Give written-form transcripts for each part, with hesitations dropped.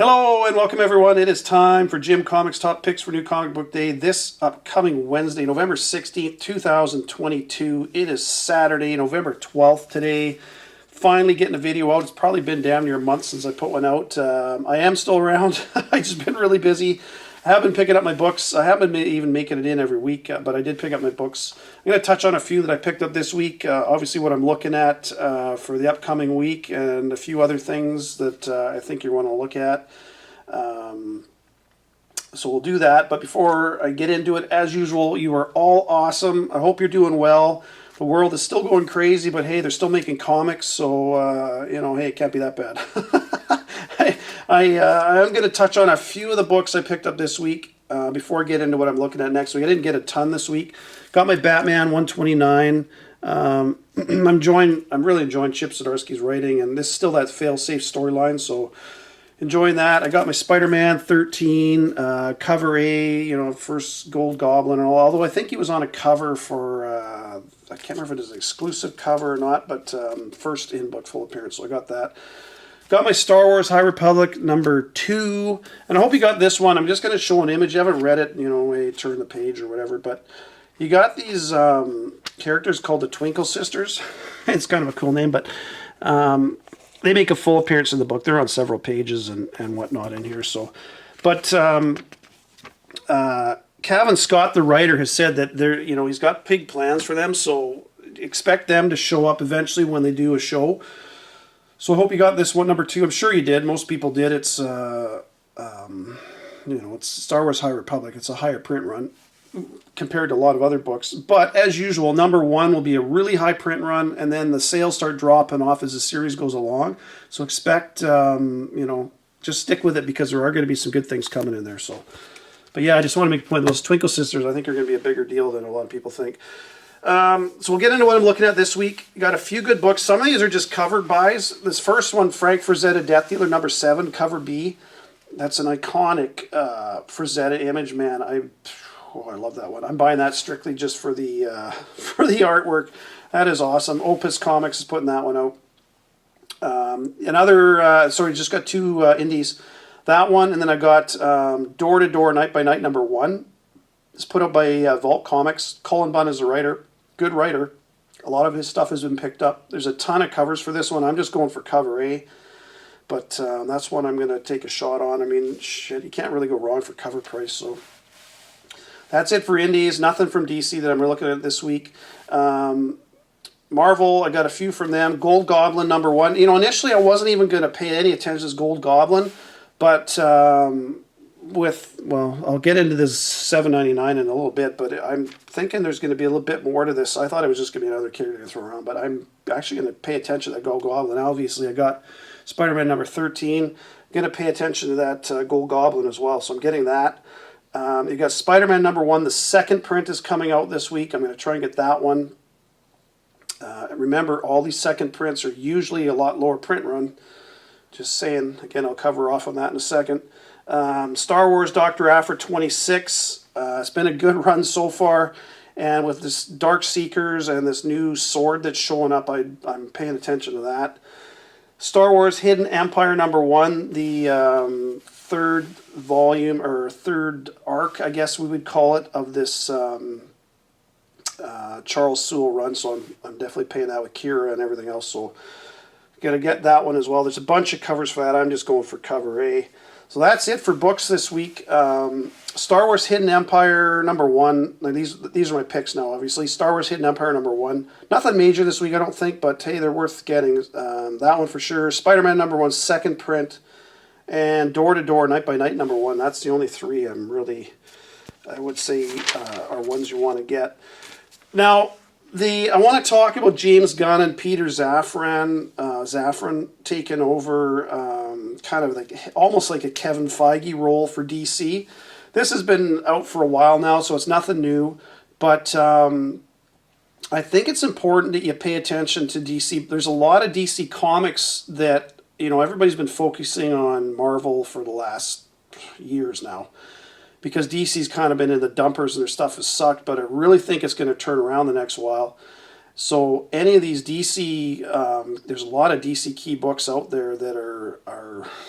Hello and welcome everyone. It is time for Jim Comics Top Picks for New Comic Book Day this upcoming Wednesday, November 16th, 2022. It is Saturday, November 12th today. Finally getting a video out. It's probably been damn near a month since I put one out. I am still around. I've just been really busy. I have been picking up my books. I haven't been even making it in every week, but I did pick up my books. I'm going to touch on a few that I picked up this week. Obviously what I'm looking at for the upcoming week and a few other things that I think you want to look at. So we'll do that. But before I get into it, as usual, you are all awesome. I hope you're doing well. The world is still going crazy, but hey, they're still making comics, so, hey, it can't be that bad. I'm going to touch on a few of the books I picked up this week before I get into what I'm looking at next week. I didn't get a ton this week. Got my Batman 129. I'm really enjoying Chip Zdarsky's writing, and this is still that fail-safe storyline, so enjoying that. I got my Spider-Man 13, cover A, first Gold Goblin and all, although I think he was on a cover for, I can't remember if it is an exclusive cover or not, but first in-book full appearance, so I got that. Got my Star Wars High Republic #2, and I hope you got this one. I'm just going to show an image. You haven't read it, turn the page or whatever, but you got these characters called the Twinkle Sisters. It's kind of a cool name, but they make a full appearance in the book. They're on several pages and whatnot in here. So, but Cavan Scott, the writer, has said that he's got big plans for them. So expect them to show up eventually when they do a show. So I hope you got this one, #2. I'm sure you did. Most people did. It's it's Star Wars High Republic. It's a higher print run compared to a lot of other books. But as usual, #1 will be a really high print run, and then the sales start dropping off as the series goes along. So expect, just stick with it because there are going to be some good things coming in there. So, but yeah, I just want to make a point. Those Twinkle Sisters, I think, are going to be a bigger deal than a lot of people think. So we'll get into what I'm looking at this week. Got a few good books. Some of these are just cover buys. This first one, Frank Frazetta, Death Dealer #7, cover B. That's an iconic Frazetta image, man. I love that one. I'm buying that strictly just for the artwork. That is awesome. Opus Comics is putting that one out. Just got two indies. That one, and then I got Door to Door, Night by Night #1. It's put out by Vault Comics. Cullen Bunn is the writer. Good writer. A lot of his stuff has been picked up. There's a ton of covers for this one. I'm just going for cover A. But that's one I'm going to take a shot on. I mean, shit, you can't really go wrong for cover price. So that's it for indies. Nothing from DC that I'm looking at this week. Marvel, I got a few from them. Gold Goblin #1. Initially I wasn't even going to pay any attention to Gold Goblin. But I'll get into this $7.99 in a little bit, but I'm thinking there's going to be a little bit more to this. I thought it was just going to be another character to throw around, but I'm actually going to pay attention to that Gold Goblin. Obviously, I got Spider-Man #13. I'm going to pay attention to that Gold Goblin as well, so I'm getting that. You got Spider-Man #1. The second print is coming out this week. I'm going to try and get that one. Remember, all these second prints are usually a lot lower print run. Just saying. Again, I'll cover off on that in a second. Star Wars Dr. Aphra 26. It's been a good run so far. And with this Dark Seekers and this new sword that's showing up, I'm paying attention to that. Star Wars Hidden Empire #1. The third volume, or third arc, I guess we would call it, of this Charles Soule run. So I'm definitely paying that with Kira and everything else. So got to get that one as well. There's a bunch of covers for that. I'm just going for cover A. So that's it for books this week. Star Wars Hidden Empire #1. Now these are my picks now, obviously. Star Wars Hidden Empire #1. Nothing major this week, I don't think, but hey, they're worth getting. That one for sure. Spider-Man #1, second print. And Door to Door, Night by Night #1. That's the only three I would say are ones you want to get. Now, I want to talk about James Gunn and Peter Safran taking over kind of almost like a Kevin Feige role for DC. This has been out for a while now, so it's nothing new. But I think it's important that you pay attention to DC. There's a lot of DC comics that, everybody's been focusing on Marvel for the last years now, because DC's kind of been in the dumpers and their stuff has sucked, but I really think it's going to turn around the next while. So any of these DC, there's a lot of DC key books out there that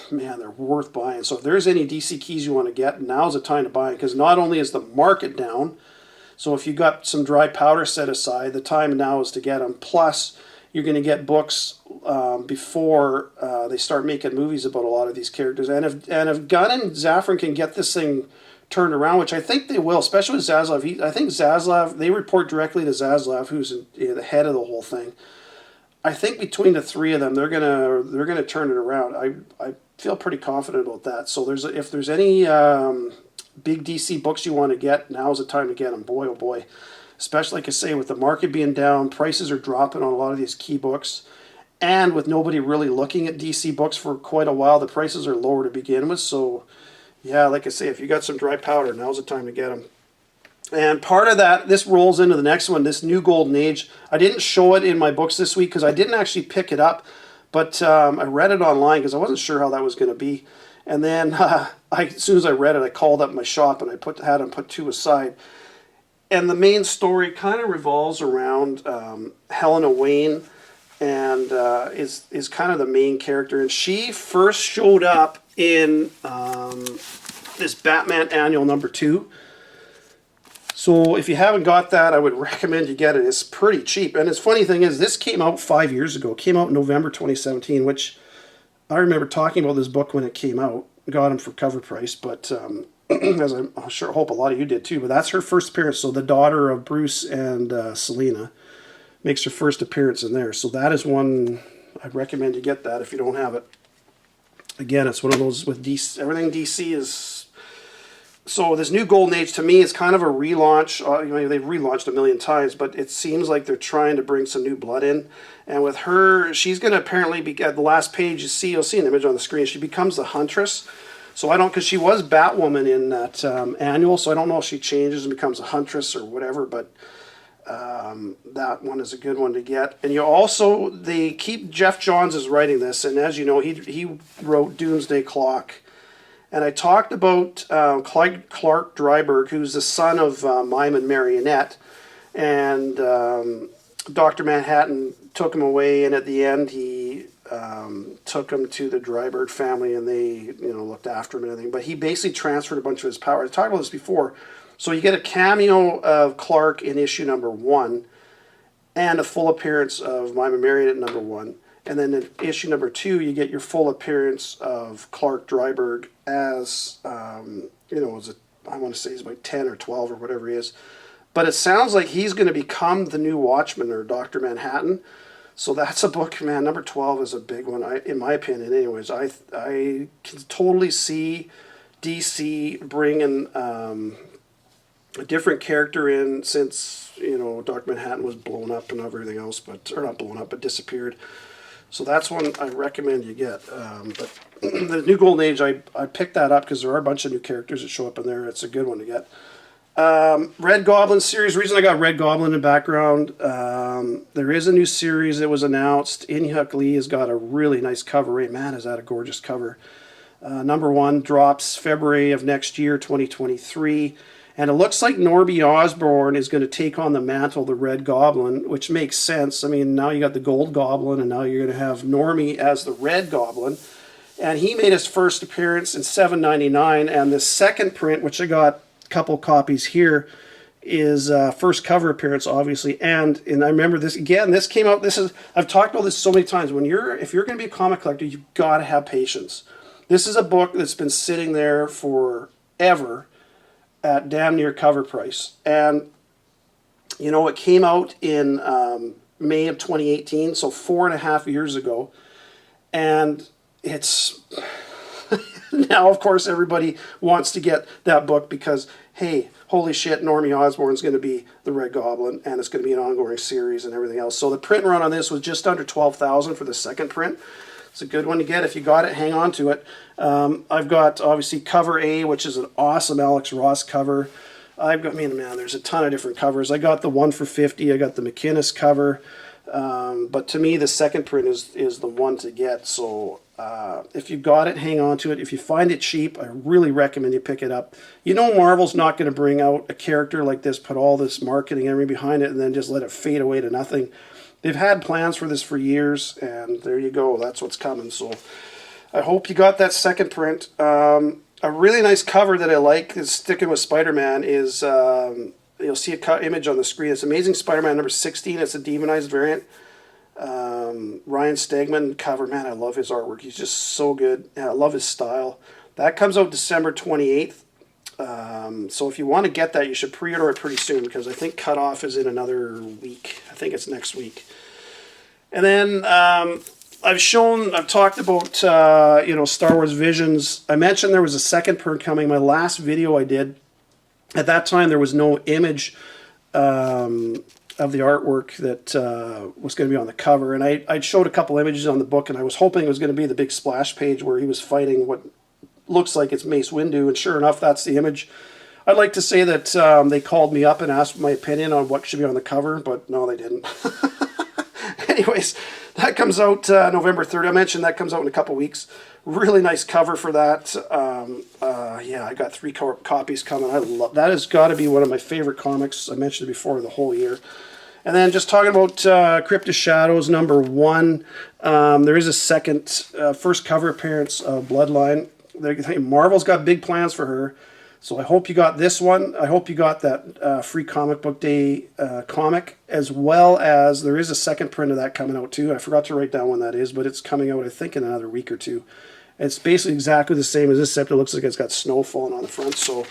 man, they're worth buying. So if there's any DC keys you want to get, now's the time to buy it, because not only is the market down, so if you got some dry powder set aside, the time now is to get them. Plus, you're going to get books before they start making movies about a lot of these characters. And if Gunn and Safran can get this thing turned around, which I think they will, especially with Zaslav. I think Zaslav, they report directly to Zaslav, who's the head of the whole thing. I think between the three of them, they're gonna turn it around. I feel pretty confident about that. So if there's any big DC books you want to get, now's the time to get them. Boy, oh boy. Especially, like I say, with the market being down, prices are dropping on a lot of these key books. And with nobody really looking at DC books for quite a while, the prices are lower to begin with. So, yeah, like I say, if you got some dry powder, now's the time to get them. And part of that, this rolls into the next one, this New Golden Age. I didn't show it in my books this week because I didn't actually pick it up. But I read it online because I wasn't sure how that was going to be. And then as soon as I read it, I called up my shop and I had them put two aside. And the main story kind of revolves around Helena Wayne, and is kind of the main character. And she first showed up in this Batman Annual #2. So if you haven't got that, I would recommend you get it. It's pretty cheap. And the funny thing is, this came out 5 years ago. It came out in November 2017, which I remember talking about this book when it came out. Got them for cover price, but as I'm sure, hope a lot of you did too. But that's her first appearance. So the daughter of Bruce and Selena makes her first appearance in there. So that is one I'd recommend you get that if you don't have it. Again, it's one of those with DC. Everything DC is. So this New Golden Age, to me, is kind of a relaunch. They've relaunched a million times, but it seems like they're trying to bring some new blood in. And with her, she's going to apparently be, at the last page, you'll see an image on the screen, she becomes the Huntress. So because she was Batwoman in that annual, so I don't know if she changes and becomes a Huntress or whatever, but that one is a good one to get. And Jeff Johns is writing this, and as you know, he wrote Doomsday Clock. And I talked about Clark Dryberg, who's the son of Mime and Marionette. And Dr. Manhattan took him away, and at the end he took him to the Dryberg family, and they looked after him and everything. But he basically transferred a bunch of his power. I talked about this before. So you get a cameo of Clark in issue #1, and a full appearance of Mime and Marionette at #1. And then in issue #2, you get your full appearance of Clark Dryberg as, I want to say he's about 10 or 12 or whatever he is. But it sounds like he's going to become the new Watchman or Dr. Manhattan. So that's a book, man. #12 is a big one, in my opinion. Anyways, I can totally see DC bringing a different character in since, Dr. Manhattan was blown up and everything else, or not blown up, but disappeared. So that's one I recommend you get. But the New Golden Age, I picked that up because there are a bunch of new characters that show up in there. It's a good one to get. Red Goblin series. Reason I got Red Goblin in the background, there is a new series that was announced. Inhyuk Lee has got a really nice cover. Man, is that a gorgeous cover. #1 drops February of next year, 2023. And it looks like Normie Osborn is going to take on the mantle of the Red Goblin, which makes sense. I mean, now you got the Gold Goblin, and now you're going to have Normie as the Red Goblin. And he made his first appearance in $7.99. And the second print, which I got a couple copies here, is first cover appearance, obviously. And I remember this, again, this came out, I've talked about this so many times. If you're going to be a comic collector, you've got to have patience. This is a book that's been sitting there forever at damn near cover price. And, it came out in May of 2018, so 4.5 years ago. And it's... now, of course, everybody wants to get that book because, hey, holy shit, Normie Osborn's going to be the Red Goblin, and it's going to be an ongoing series and everything else. So the print run on this was just under $12,000 for the second print. It's a good one to get. If you got it, hang on to it. I've got, obviously, cover A, which is an awesome Alex Ross cover. There's a ton of different covers. I got the 1 for $50. I got the McInnes cover. But to me, the second print is the one to get. So If you got it, hang on to it. If you find it cheap, I really recommend you pick it up. You know Marvel's not going to bring out a character like this, put all this marketing and everything behind it, and then just let it fade away to nothing. They've had plans for this for years, and there you go. That's what's coming. So I hope you got that second print. A really nice cover that I like, is sticking with Spider-Man, is you'll see a image on the screen. It's Amazing Spider-Man number 16. It's a demonized variant. Ryan Stegman cover, man, I love his artwork. He's just so good. I love his style. That comes out December 28th. So if you want to get that, you should pre-order it pretty soon, because I think cutoff is in another week. I think it's next week. And then I've talked about Star Wars Visions. I mentioned there was a second print coming. My last video I did, at that time there was no image of the artwork that was going to be on the cover, and I'd showed a couple images on the book, and I was hoping it was going to be the big splash page where he was fighting what looks like it's Mace Windu, and sure enough, that's the image. I'd like to say that they called me up and asked my opinion on what should be on the cover, but no, they didn't. Anyways, that comes out November 3rd. I mentioned that comes out in a couple weeks. Really nice cover for that. Yeah, I got 3 copies coming. I love that. Has got to be one of my favorite comics. I mentioned it before, the whole year. And then just talking about Crypt of Shadows number 1. There is a second, first cover appearance of Bloodline. Marvel's got big plans for her. So I hope you got this one. I hope you got that free comic book day comic, as well as there is a second print of that coming out too. I forgot to write down when that is, but it's coming out I think in another week or two. It's basically exactly the same as this, except it looks like it's got snow falling on the front. So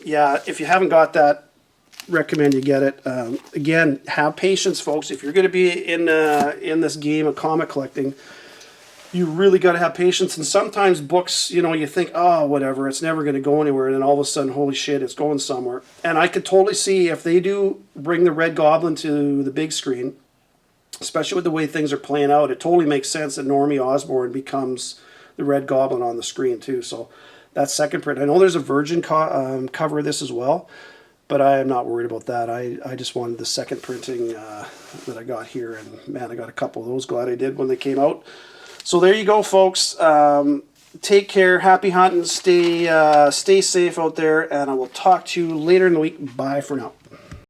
yeah, if you haven't got that, recommend you get it. Again, have patience, folks. If you're going to be in this game of comic collecting, you really got to have patience. And sometimes books, you think, oh, whatever, it's never going to go anywhere. And then all of a sudden, holy shit, it's going somewhere. And I could totally see if they do bring the Red Goblin to the big screen, especially with the way things are playing out, it totally makes sense that Normie Osborn becomes the Red Goblin on the screen too. So that second print, I know there's a Virgin cover of this as well, but I am not worried about that. I just wanted the second printing that I got here, and man, I got a couple of those. Glad I did when they came out. So there you go, folks. Take care. Happy hunting. Stay safe out there, and I will talk to you later in the week. Bye for now.